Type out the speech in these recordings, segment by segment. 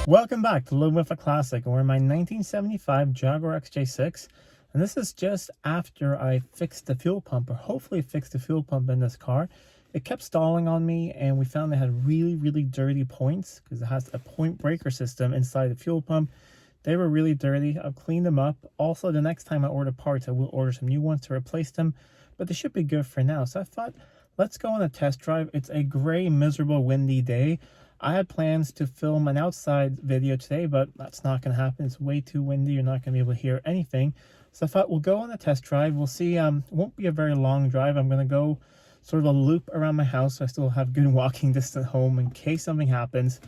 Welcome back to Living with a Classic, and we're in my 1975 Jaguar XJ6, and this is just after I fixed the fuel pump, or hopefully fixed the fuel pump in this car. It kept stalling on me, and we found it had really dirty points because it has a point breaker system inside the fuel pump. They were really dirty. I've cleaned them up. Also, the next time I order parts, I will order some new ones to replace them, but they should be good for now. So I thought, let's go on a test drive. It's a gray, miserable, windy day. I had plans to film an outside video today, but that's not going to happen. It's way too windy. You're not going to be able to hear anything. So I thought we'll go on a test drive. We'll see. It won't be a very long drive. I'm going to go sort of a loop around my house, so I still have good walking distance home in case something happens.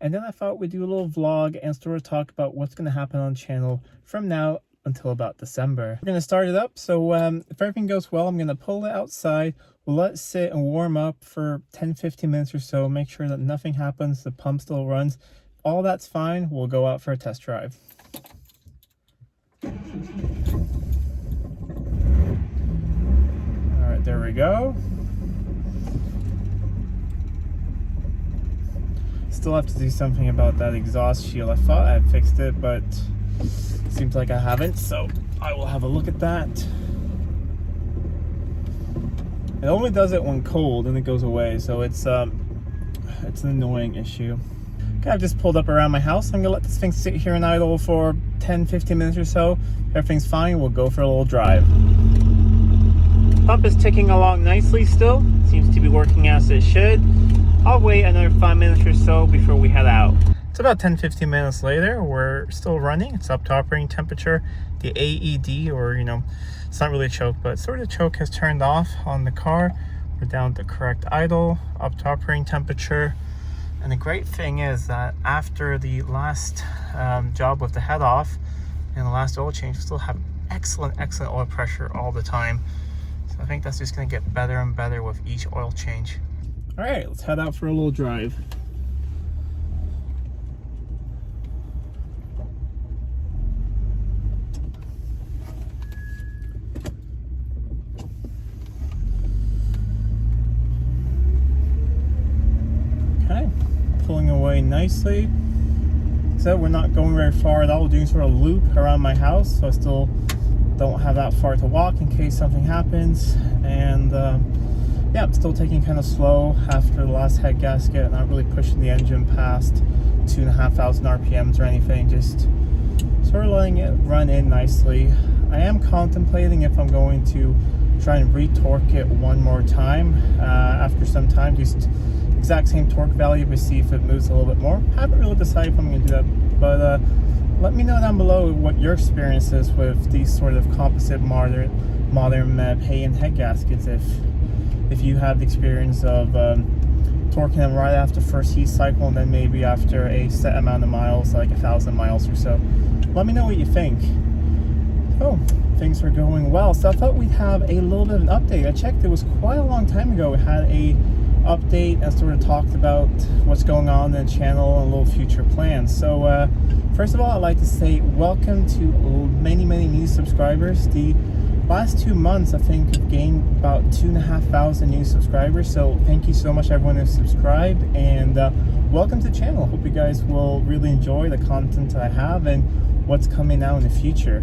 And then I thought we'd do a little vlog and sort of talk about what's going to happen on the channel from now until about December. We're going to start it up. So if everything goes well, I'm going to pull it outside. We'll let it sit and warm up for 10-15 minutes or so. Make sure that nothing happens. The pump still runs. All that's fine. We'll go out for a test drive. All right, there we go. Still have to do something about that exhaust shield. I thought I had fixed it, but seems like I haven't. So I will have a look at that. It only does it when cold and it goes away, so it's an annoying issue. Okay, I've just pulled up around my house. I'm gonna let this thing sit here and idle for 10-15 minutes or so. Everything's fine, we'll go for a little drive. Pump is ticking along nicely still. Seems to be working as it should. I'll wait another 5 minutes or so before we head out. It's about 10-15 minutes later. We're still running. It's up to operating temperature. The AED, or it's not really a choke, but sort of choke has turned off on the car. We're down to correct idle, up to operating temperature. And the great thing is that after the last job with the head off and the last oil change, we still have excellent oil pressure all the time. So I think that's just going to get better and better with each oil change. All right, let's head out for a little drive. Okay, pulling away nicely. So we're not going very far at all. We're doing sort of a loop around my house, so I still don't have that far to walk in case something happens. And yeah, I'm still taking kind of slow after the last head gasket, not really pushing the engine past 2,500 RPMs or anything, just sort of letting it run in nicely. I am contemplating if I'm going to try and re-torque it one more time after some time, just exact same torque value, but see if it moves a little bit more. Haven't really decided if I'm going to do that, but let me know down below what your experience is with these sort of composite modern pay-in head gaskets. If you have the experience of torquing them right after first heat cycle and then maybe after a set amount of miles, like 1,000 miles or so. Let me know what you think. Oh, things are going well. So I thought we'd have a little bit of an update. I checked, it was quite a long time ago. We had a update and sort of talked about what's going on in the channel and little future plans. So first of all, I'd like to say welcome to many new subscribers. The last 2 months, I think, I've gained about 2,500 new subscribers. So thank you so much, everyone who's subscribed, and welcome to the channel. Hope you guys will really enjoy the content that I have and what's coming out in the future.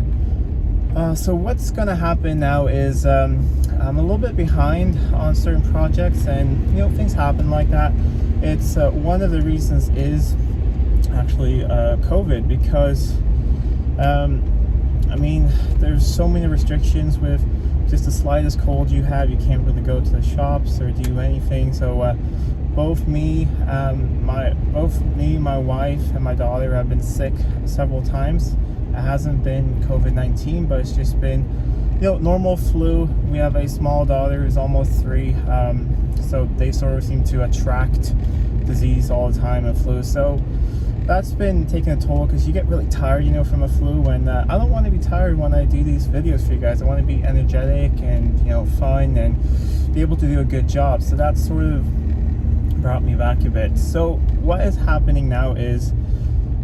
So what's going to happen now is I'm a little bit behind on certain projects, and things happen like that. It's one of the reasons is actually COVID, because I mean, there's so many restrictions with just the slightest cold you have. You can't really go to the shops or do anything. So both me, my wife, and my daughter have been sick several times. It hasn't been COVID-19, but it's just been, normal flu. We have a small daughter who's almost 3, so they sort of seem to attract disease all the time, and flu. So that's been taking a toll, because you get really tired, from a flu, and I don't want to be tired when I do these videos for you guys. I want to be energetic and, fun and be able to do a good job. So that sort of brought me back a bit. So what is happening now is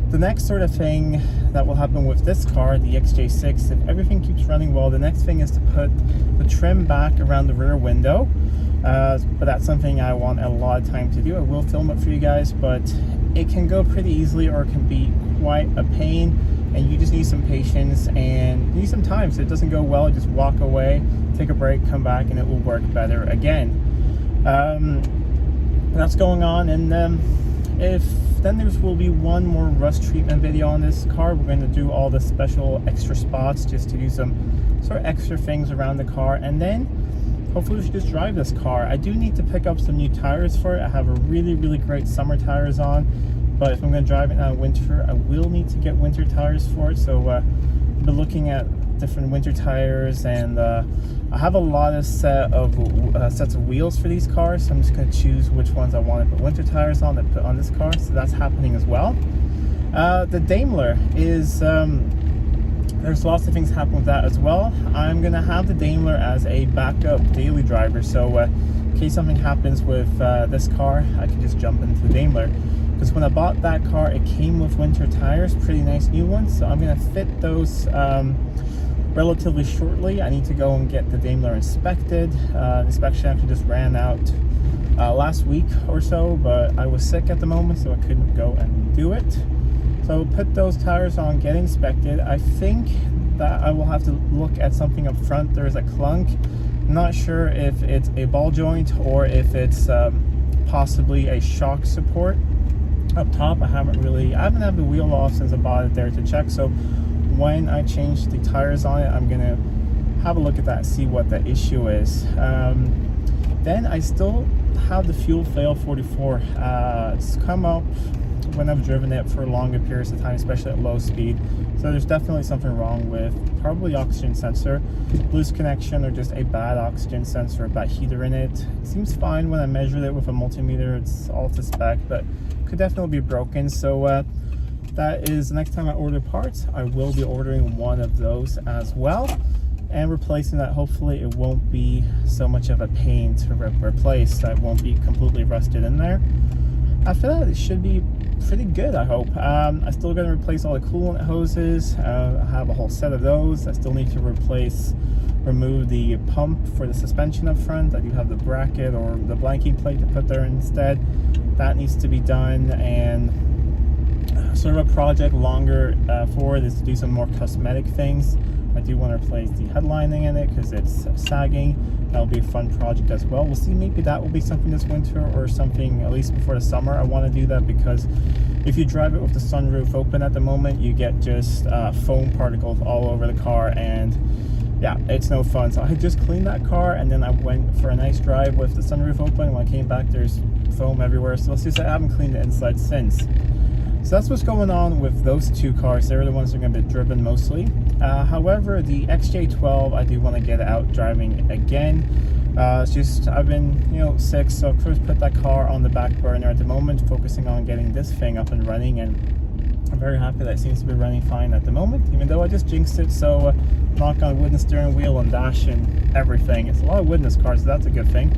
the next sort of thing that will happen with this car, the XJ6, if everything keeps running well, the next thing is to put the trim back around the rear window. but that's something I want a lot of time to do. I will film it for you guys, but it can go pretty easily or it can be quite a pain, and you just need some patience and you need some time. So it doesn't go well, just walk away, take a break, come back, and it will work better again. That's going on, and then there will be one more rust treatment video on this car. We're going to do all the special extra spots just to do some sort of extra things around the car, and then hopefully we should just drive this car. I do need to pick up some new tires for it. I have a really great summer tires on, but if I'm going to drive it now in winter, I will need to get winter tires for it. So I've been looking at different winter tires, and I have a lot of sets of wheels for these cars, so I'm just going to choose which ones I want to put winter tires on that put on this car. So that's happening as well. The Daimler is there's lots of things happen with that as well. I'm going to have the Daimler as a backup daily driver, so in case something happens with this car, I can just jump into the Daimler. Because when I bought that car, it came with winter tires, pretty nice new ones, so I'm going to fit those relatively shortly. I need to go and get the Daimler inspected. The inspection actually just ran out last week or so, but I was sick at the moment, so I couldn't go and do it. So put those tires on, get inspected. I think that I will have to look at something up front. There is a clunk. I'm not sure if it's a ball joint or if it's possibly a shock support up top. I haven't had the wheel off since I bought it there to check. So when I change the tires on it, I'm gonna have a look at that, see what the issue is. Then I still have the fuel fail 44. It's come up when I've driven it for longer periods of time, especially at low speed. So there's definitely something wrong with probably oxygen sensor, loose connection, or just a bad oxygen sensor, a bad heater in it. It seems fine when I measured it with a multimeter. It's all to spec, but could definitely be broken. So that is the next time I order parts, I will be ordering one of those as well and replacing that. Hopefully it won't be so much of a pain to replace. That won't be completely rusted in there. After that, it should be pretty good, I hope. I still got to replace all the coolant hoses. I have a whole set of those. I still need to remove the pump for the suspension up front. I do have the bracket or the blanking plate to put there instead. That needs to be done, and sort of a project longer forward is to do some more cosmetic things. I do want to replace the headlining in it because it's sagging. That'll be a fun project as well. We'll see, maybe that will be something this winter or something at least before the summer. I want to do that because if you drive it with the sunroof open at the moment, you get just foam particles all over the car, and yeah, it's no fun. So I just cleaned that car, and then I went for a nice drive with the sunroof open. When I came back, there's foam everywhere. So let's just say I haven't cleaned the inside since. So that's what's going on with those two cars. They're the ones that are going to be driven mostly. However, the XJ12, I do want to get out driving again. It's just, I've been, sick, so first put that car on the back burner at the moment, focusing on getting this thing up and running, and I'm very happy that it seems to be running fine at the moment, even though I just jinxed it. So knock on wood, and steering wheel and dash and everything. It's a lot of wood in this car, so that's a good thing.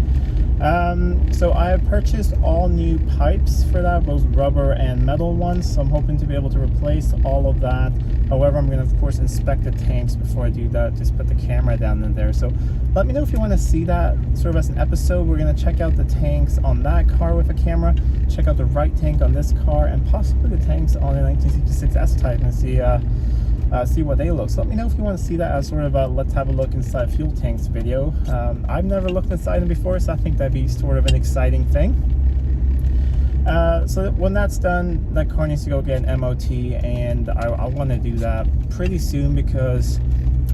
So I have purchased all new pipes for that, both rubber and metal ones, so I'm hoping to be able to replace all of that. However, I'm going to of course inspect the tanks before I do that, just put the camera down in there. So let me know if you want to see that sort of as an episode. We're going to check out the tanks on that car with a camera, check out the right tank on this car, and possibly the tanks on the 1966 S-Type, and see what they look. So let me know if you want to see that as sort of a let's have a look inside fuel tanks video. I've never looked inside them before, so I think that'd be sort of an exciting thing. So when that's done, that car needs to go get an MOT, and I want to do that pretty soon because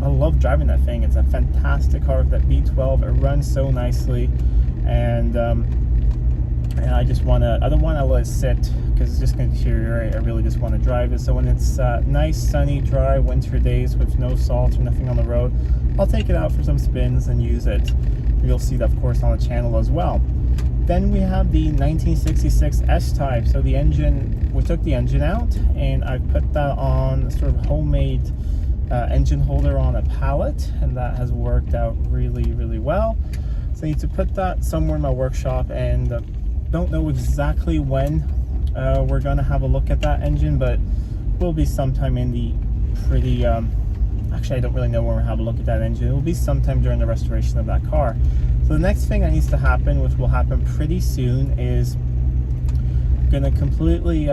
I love driving that thing. It's a fantastic car with that V12. It runs so nicely, and I just want to, I don't want to let it sit because it's just going to deteriorate. I really just want to drive it. So when it's nice, sunny, dry winter days with no salt or nothing on the road, I'll take it out for some spins and use it. You'll see that, of course, on the channel as well. Then we have the 1966 S-Type. So the engine, we took the engine out, and I put that on sort of homemade engine holder on a pallet, and that has worked out really, really well. So I need to put that somewhere in my workshop, and don't know exactly when we're going to have a look at that engine, but will be sometime in the pretty actually I don't really know when we'll have a look at that engine. It will be sometime during the restoration of that car. So the next thing that needs to happen, which will happen pretty soon, is gonna completely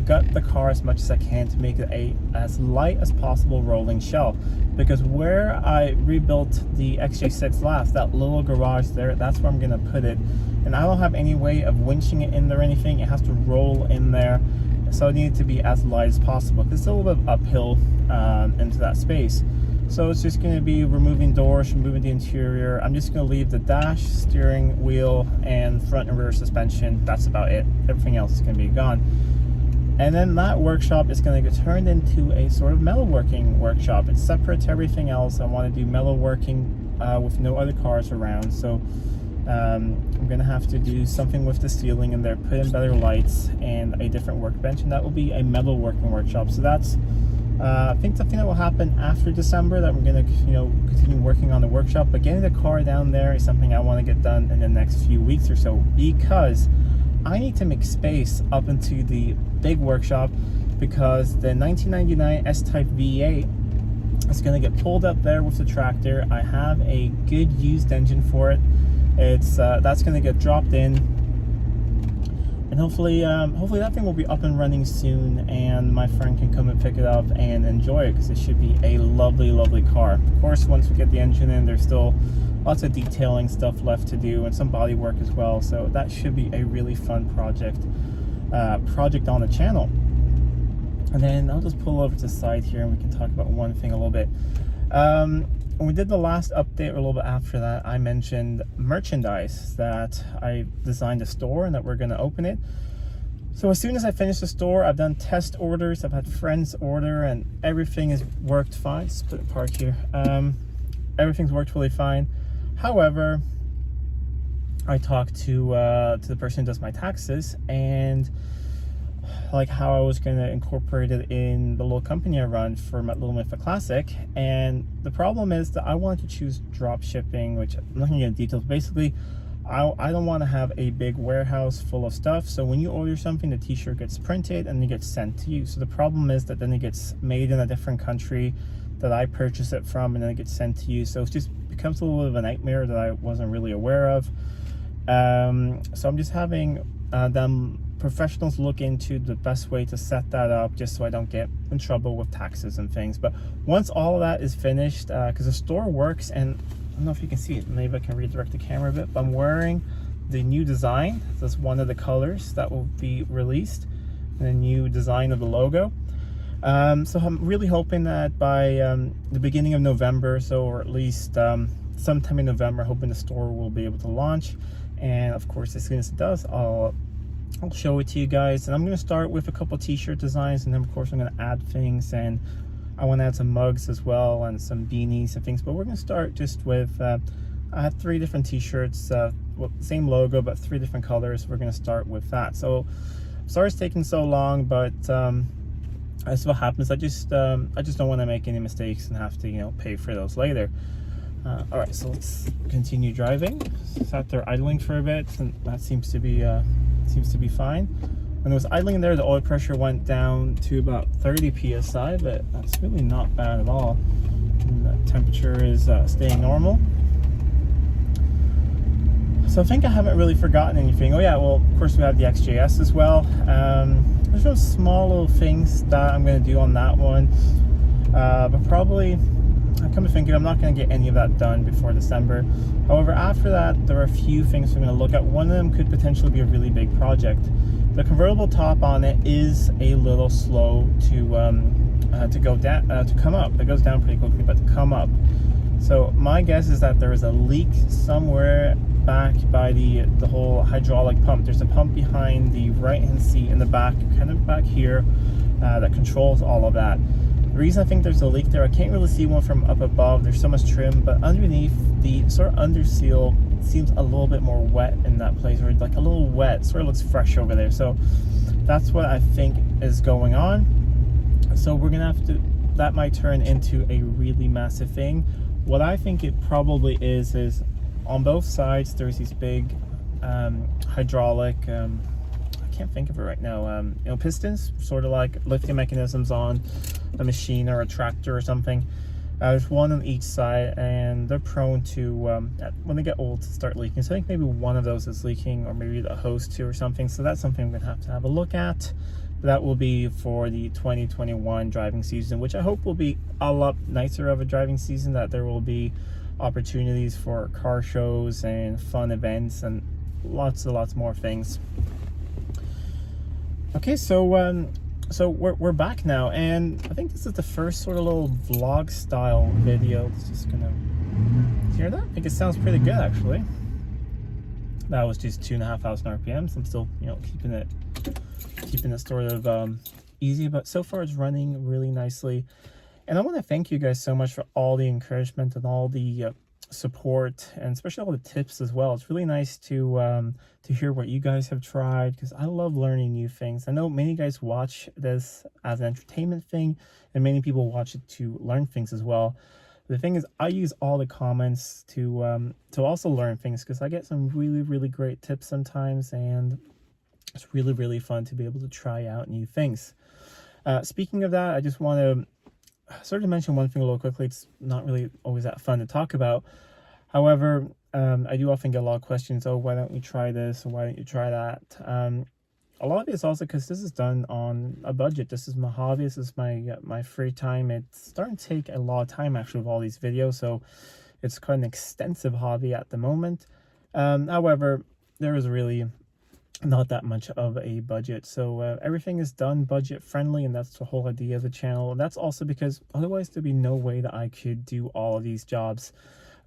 gut the car as much as I can to make it as light as possible rolling shell, because where I rebuilt the XJ6 last, that little garage there, that's where I'm gonna put it, and I don't have any way of winching it in there or anything. It has to roll in there, so it needed to be as light as possible because it's a little bit uphill into that space. So it's just going to be removing doors, removing the interior. I'm just going to leave the dash, steering wheel, and front and rear suspension. That's about it. Everything else is going to be gone. And then that workshop is going to get turned into a sort of metalworking workshop. It's separate to everything else. I want to do metalworking with no other cars around. So I'm going to have to do something with the ceiling in there, put in better lights and a different workbench, and that will be a metalworking workshop. So that's I think something that will happen after December, that we're going to continue working on the workshop. But getting the car down there is something I want to get done in the next few weeks or so, because I need to make space up into the big workshop, because the 1999 S-Type V8 is going to get pulled up there with the tractor. I have a good used engine for it. It's that's going to get dropped in, and hopefully that thing will be up and running soon, and my friend can come and pick it up and enjoy it, because it should be a lovely car. Of course, once we get the engine in, there's still lots of detailing stuff left to do and some body work as well, so that should be a really fun project on the channel. And then I'll just pull over to the side here and we can talk about one thing a little bit. When we did the last update, or a little bit after that, I mentioned merchandise, that I designed a store and that we're going to open it. So as soon as I finish the store, I've done test orders, I've had friends order, and everything has worked fine. Split apart here. Everything's worked really fine. However, I talked to the person who does my taxes, and like how I was going to incorporate it in the little company I run for Living with a Classic. And the problem is that I wanted to choose drop shipping, which I'm not going to get into details. Basically, I don't want to have a big warehouse full of stuff. So when you order something, the t-shirt gets printed and it gets sent to you. So the problem is that then it gets made in a different country that I purchase it from, and then it gets sent to you. So it just becomes a little bit of a nightmare that I wasn't really aware of. So I'm just having them professionals look into the best way to set that up, just so I don't get in trouble with taxes and things. But once all of that is finished, because the store works, and I don't know if you can see it, maybe I can redirect the camera a bit, but I'm wearing the new design. That's one of the colors that will be released, and the new design of the logo. So I'm really hoping that by the beginning of November, or at least sometime in November, hoping the store will be able to launch. And of course, as soon as it does, I'll show it to you guys. And I'm going to start with a couple t-shirt designs, and then of course I'm going to add things, and I want to add some mugs as well, and some beanies and things. But we're going to start just with I had 3 different t-shirts, well, same logo but 3 different colors. We're going to start with that. So sorry it's taking so long, but that's what happens. I just don't want to make any mistakes and have to pay for those later. All right, so let's continue driving. Sat there idling for a bit, and that seems to be fine. When it was idling there, the oil pressure went down to about 30 psi, but that's really not bad at all. And the temperature is staying normal. So I think I haven't really forgotten anything. Oh yeah, well, of course we have the XJS as well. There's some small little things that I'm going to do on that one, but probably, I come to think of it, I'm not going to get any of that done before December. However, after that, there are a few things I'm going to look at. One of them could potentially be a really big project. The convertible top on it is a little slow to go down, to come up. It goes down pretty quickly, but to come up. So my guess is that there is a leak somewhere back by the whole hydraulic pump. There's a pump behind the right-hand seat in the back, kind of back here, that controls all of that. The reason I think there's a leak there, I can't really see one from up above. There's so much trim, but underneath, the sort of under seal seems a little bit more wet in that place, or like a little wet, sort of looks fresh over there. So that's what I think is going on. So we're gonna have to, that might turn into a really massive thing. What I think it probably is on both sides there's these big hydraulic, I can't think of it right now, pistons, sort of like lifting mechanisms on a machine or a tractor or something. There's one on each side, and they're prone to, when they get old, to start leaking. So I think maybe one of those is leaking, or maybe the hose too or something. So that's something I'm going to have a look at. That will be for the 2021 driving season, which I hope will be a lot nicer of a driving season, that there will be opportunities for car shows and fun events and lots and lots more things. Okay, so we're back now, and I think this is the first sort of little vlog style video. It's just gonna hear that. I think it sounds pretty good actually. That was just 2,500 RPMs. I'm still, you know, keeping it sort of easy, but so far it's running really nicely. And I want to thank you guys so much for all the encouragement and all the support, and especially all the tips as well. It's really nice to hear what you guys have tried, because I love learning new things. I know many guys watch this as an entertainment thing, and many people watch it to learn things as well. The thing is, I use all the comments to also learn things, because I get some really great tips sometimes, and it's really fun to be able to try out new things. Speaking of that, I just want to sort of mention one thing a little quickly. It's not really always that fun to talk about. However, I do often get a lot of questions. Oh, why don't you try this? Or why don't you try that? A lot of it is also because this is done on a budget. This is my hobby. This is my free time. It's starting to take a lot of time actually with all these videos. So it's quite an extensive hobby at the moment. However, there is really not that much of a budget, so everything is done budget friendly, and that's the whole idea of the channel. And that's also because otherwise there'd be no way that I could do all of these jobs.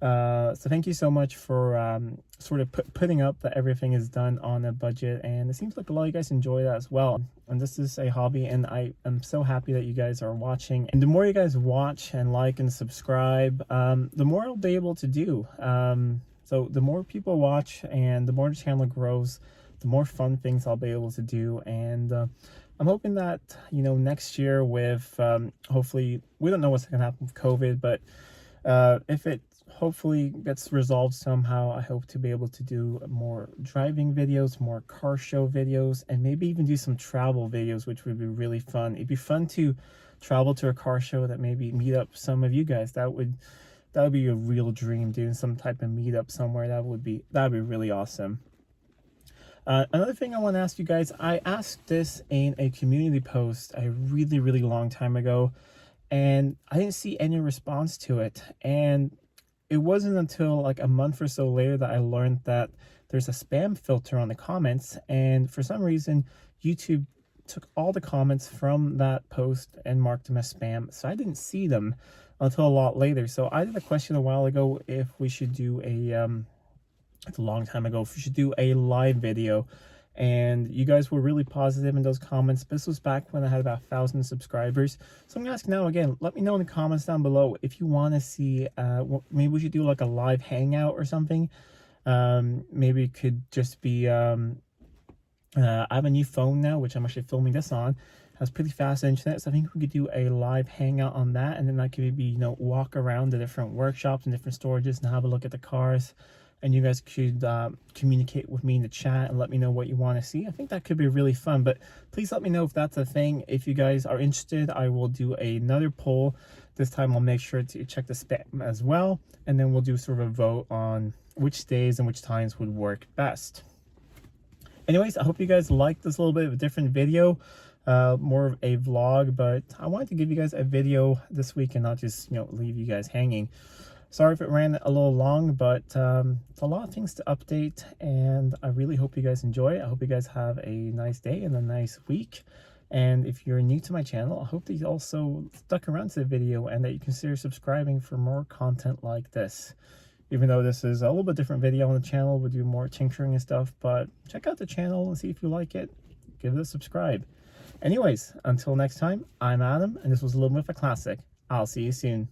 So thank you so much for sort of putting up that everything is done on a budget, and it seems like a lot of you guys enjoy that as well. And this is a hobby, and I am so happy that you guys are watching. And the more you guys watch and like and subscribe, the more I'll be able to do. So the more people watch and the more the channel grows, the more fun things I'll be able to do. And I'm hoping that, you know, next year with hopefully, we don't know what's going to happen with COVID, but if it hopefully gets resolved somehow, I hope to be able to do more driving videos, more car show videos, and maybe even do some travel videos, which would be really fun. It'd be fun to travel to a car show, that maybe meet up some of you guys. That would be a real dream, doing some type of meetup somewhere. That'd be really awesome. Another thing I want to ask you guys, I asked this in a community post a really long time ago, and I didn't see any response to it. And it wasn't until like a month or so later that I learned that there's a spam filter on the comments, and for some reason YouTube took all the comments from that post and marked them as spam, so I didn't see them until a lot later. So I did a question a while ago if we should do it's a long time ago, if we should do a live video, and you guys were really positive in those comments. This was back when I had about 1,000 subscribers. So I'm gonna ask now again, let me know in the comments down below if you want to see maybe we should do like a live hangout or something. Maybe it could just be I have a new phone now, which I'm actually filming this on. It has pretty fast internet, so I think we could do a live hangout on that, and then I could maybe, you know, walk around the different workshops and different storages and have a look at the cars. And you guys could communicate with me in the chat and let me know what you want to see. I think that could be really fun, but please let me know if that's a thing. If you guys are interested, I will do another poll. This time I'll make sure to check the spam as well, and then we'll do sort of a vote on which days and which times would work best. Anyways, I hope you guys liked this little bit of a different video, more of a vlog, but I wanted to give you guys a video this week and not just, you know, leave you guys hanging. Sorry if it ran a little long, but it's a lot of things to update, and I really hope you guys enjoy it. I hope you guys have a nice day and a nice week. And if you're new to my channel, I hope that you also stuck around to the video and that you consider subscribing for more content like this. Even though this is a little bit different video on the channel, we'll do more tinkering and stuff, but check out the channel and see if you like it. Give it a subscribe. Anyways, until next time, I'm Adam, and this was Living with a Classic. I'll see you soon.